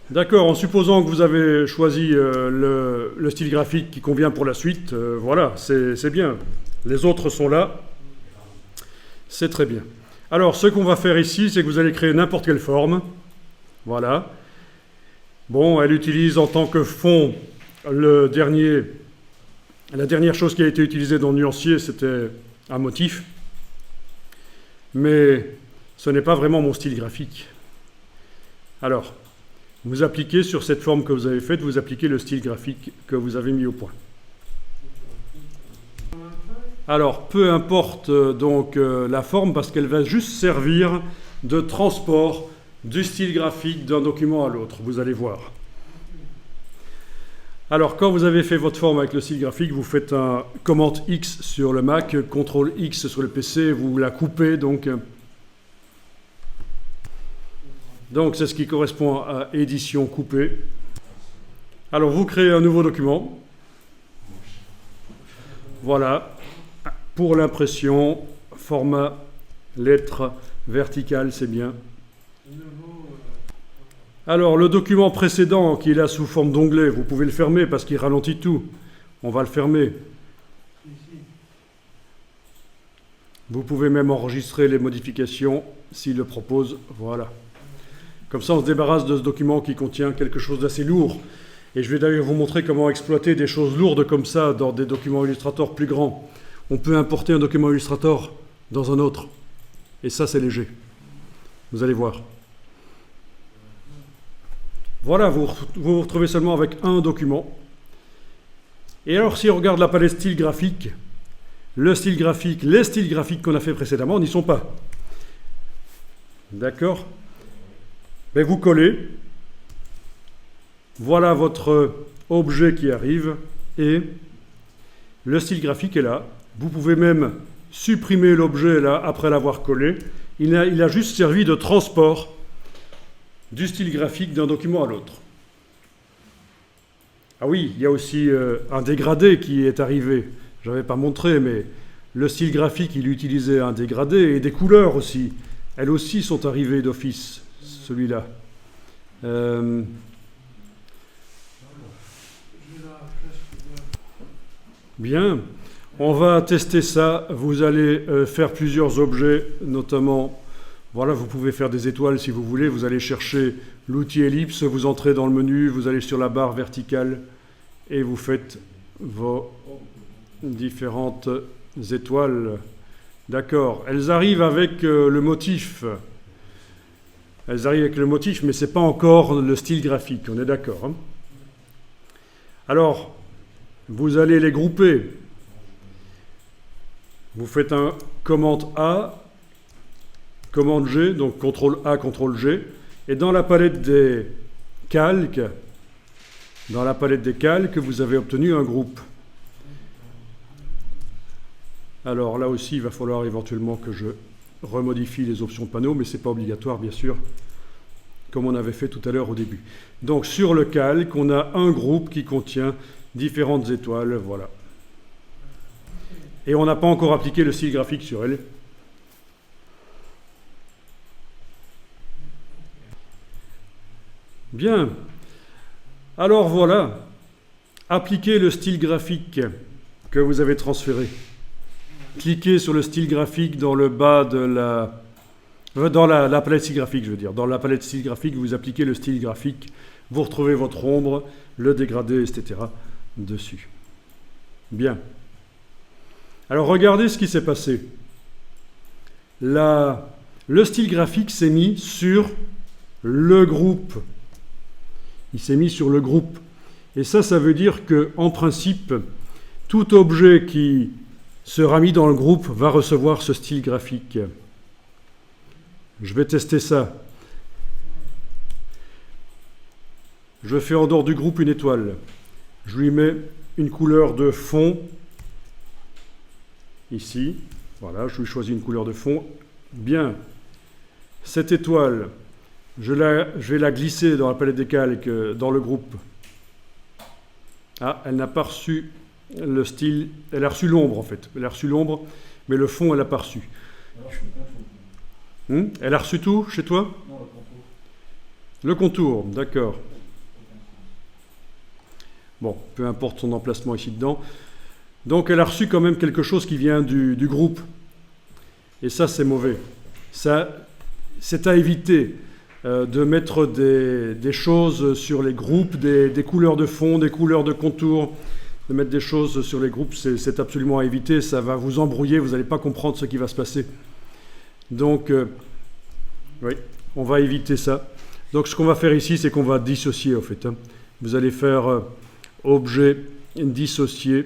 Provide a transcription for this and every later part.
D'accord, en supposant que vous avez choisi le style graphique qui convient pour la suite, voilà, c'est bien. Les autres sont là, c'est très bien. Alors, ce qu'on va faire ici, c'est que vous allez créer n'importe quelle forme. Voilà. Bon, elle utilise en tant que fond la dernière chose qui a été utilisée dans le nuancier, c'était un motif. Mais ce n'est pas vraiment mon style graphique. Alors, vous appliquez sur cette forme que vous avez faite, vous appliquez le style graphique que vous avez mis au point. Alors, peu importe donc la forme, parce qu'elle va juste servir de transport du style graphique d'un document à l'autre, vous allez voir. Alors, quand vous avez fait votre forme avec le style graphique, vous faites un commande X sur le Mac, CTRL X sur le PC, vous la coupez, donc c'est ce qui correspond à édition coupée. Alors, vous créez un nouveau document. Voilà. Pour l'impression, format lettre verticale, c'est bien. Alors, le document précédent qui est là sous forme d'onglet, vous pouvez le fermer parce qu'il ralentit tout. On va le fermer. Vous pouvez même enregistrer les modifications s'il le propose. Voilà. Comme ça, on se débarrasse de ce document qui contient quelque chose d'assez lourd. Et je vais d'ailleurs vous montrer comment exploiter des choses lourdes comme ça dans des documents Illustrator plus grands. On peut importer un document Illustrator dans un autre. Et ça, c'est léger. Vous allez voir. Voilà, vous vous retrouvez seulement avec un document. Et alors, si on regarde la palette style graphique, les styles graphiques qu'on a fait précédemment n'y sont pas. D'accord ? Mais vous collez. Voilà votre objet qui arrive. Et le style graphique est là. Vous pouvez même supprimer l'objet là après l'avoir collé. Il a juste servi de transport du style graphique d'un document à l'autre. Ah oui, il y a aussi un dégradé qui est arrivé. Je n'avais pas montré, mais le style graphique, il utilisait un dégradé et des couleurs aussi. Elles aussi sont arrivées d'office, celui-là. Bien. On va tester ça. Vous allez faire plusieurs objets, notamment, voilà, vous pouvez faire des étoiles si vous voulez. Vous allez chercher l'outil ellipse, vous entrez dans le menu, vous allez sur la barre verticale et vous faites vos différentes étoiles. D'accord. Elles arrivent avec le motif. Elles arrivent avec le motif, mais ce n'est pas encore le style graphique. On est d'accord, hein ? Alors, vous allez les grouper. Vous faites un commande A, commande G, donc CTRL A, CTRL G. Et dans la palette des calques, vous avez obtenu un groupe. Alors là aussi, il va falloir éventuellement que je remodifie les options panneaux, mais ce n'est pas obligatoire, bien sûr, comme on avait fait tout à l'heure au début. Donc sur le calque, on a un groupe qui contient différentes étoiles, voilà. Et on n'a pas encore appliqué le style graphique sur elle. Bien. Alors voilà. Appliquez le style graphique que vous avez transféré. Cliquez sur le style graphique dans le bas de la palette style graphique, je veux dire. Dans la palette style graphique, vous appliquez le style graphique. Vous retrouvez votre ombre, le dégradé, etc. dessus. Bien. Alors regardez ce qui s'est passé. Le style graphique s'est mis sur le groupe. Il s'est mis sur le groupe. Et ça veut dire qu'en principe, tout objet qui sera mis dans le groupe va recevoir ce style graphique. Je vais tester ça. Je fais en dehors du groupe une étoile. Je lui mets une couleur de fond. Ici, voilà, je lui choisis une couleur de fond. Bien. Cette étoile, je vais la glisser dans la palette des calques, dans le groupe. Ah, elle n'a pas reçu le style. Elle a reçu l'ombre, en fait. Elle a reçu l'ombre, mais le fond, elle n'a pas reçu. Elle a reçu tout chez toi ? Non, le contour. Le contour, d'accord. Bon, peu importe son emplacement ici dedans. Donc elle a reçu quand même quelque chose qui vient du groupe. Et ça, c'est mauvais. Ça, c'est à éviter de mettre des choses sur les groupes, des couleurs de fond, des couleurs de contour. De mettre des choses sur les groupes, c'est absolument à éviter. Ça va vous embrouiller, vous n'allez pas comprendre ce qui va se passer. Donc, oui, on va éviter ça. Donc, ce qu'on va faire ici, c'est qu'on va dissocier, en fait. Vous allez faire objet dissocié.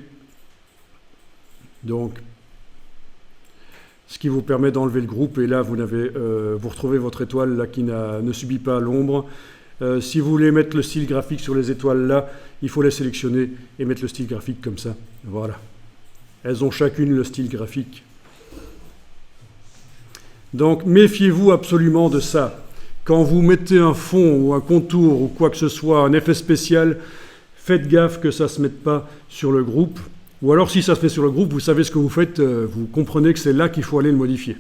Donc, ce qui vous permet d'enlever le groupe. Et là, vous retrouvez votre étoile là, qui ne subit pas l'ombre. Si vous voulez mettre le style graphique sur les étoiles là, il faut les sélectionner et mettre le style graphique comme ça. Voilà. Elles ont chacune le style graphique. Donc, méfiez-vous absolument de ça. Quand vous mettez un fond ou un contour ou quoi que ce soit, un effet spécial, faites gaffe que ça ne se mette pas sur le groupe. Ou alors, si ça se fait sur le groupe, vous savez ce que vous faites, vous comprenez que c'est là qu'il faut aller le modifier.